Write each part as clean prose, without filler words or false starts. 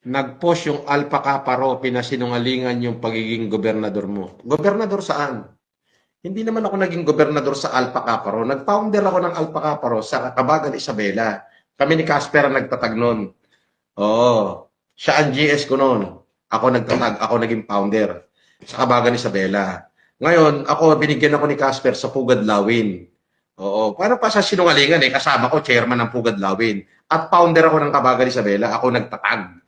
Nag-post yung Alpha Kaparo, pinasinungalingan yung pagiging gobernador mo. Gobernador saan? Hindi naman ako naging gobernador sa Alpha Kaparo. Nag-founder ako ng Alpha Kaparo sa Kabagan Isabela. Kami ni Casper ang nagtatag nun. Oo. Siya ang GS ko noon. Ako nagtatag, ako naging founder sa Kabagan Isabela. Ngayon, binigyan ako ni Casper sa Pugad Lawin. Oo. Paano pa sa sinungalingan eh? Kasama ko, chairman ng Pugad Lawin. At founder ako ng Kabagan Isabela. Ako nagtatag.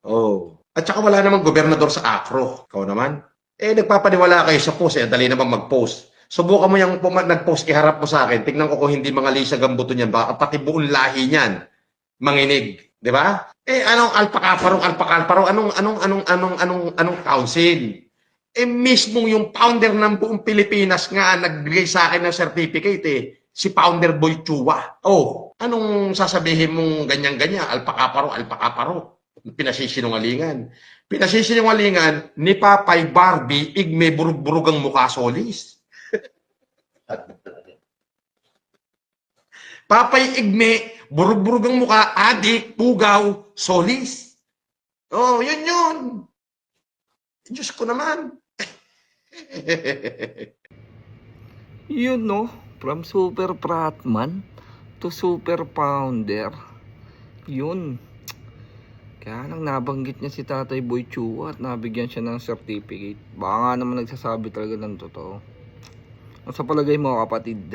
Oh. At saka wala namang gobernador sa Acro. Ikaw naman. Nagpapaniwala kayo sa post. Dali naman mag-post. Subukan mo yung nag-post, iharap mo sa akin. Tingnan ko kung hindi mga Lisa Gambuto niyan. Baka pati buong lahi niyan. Manginig. Di ba? Anong alpakaparong, anong council? Mismong yung founder ng buong Pilipinas nga nagbigay sa akin ng certificate si Founder Boy Chua. Oh, anong sasabihin mong ganyan-ganyan? Alpakaparo. Pinasisinungalingan. Pinasisinungalingan ni Papay Barbie, igme burug-burugang mukha solis. Papay igme, burug-burugang mukha, adik, pugaw, solis. Oh, yun. Diyos ko naman. Yun no, from super fratman to super founder. Yun. Kaya lang nabanggit niya si Tatay Boy Chua at nabigyan siya ng certificate. Baka nga naman nagsasabi talaga ng totoo. Ang sa palagay mo kapatid?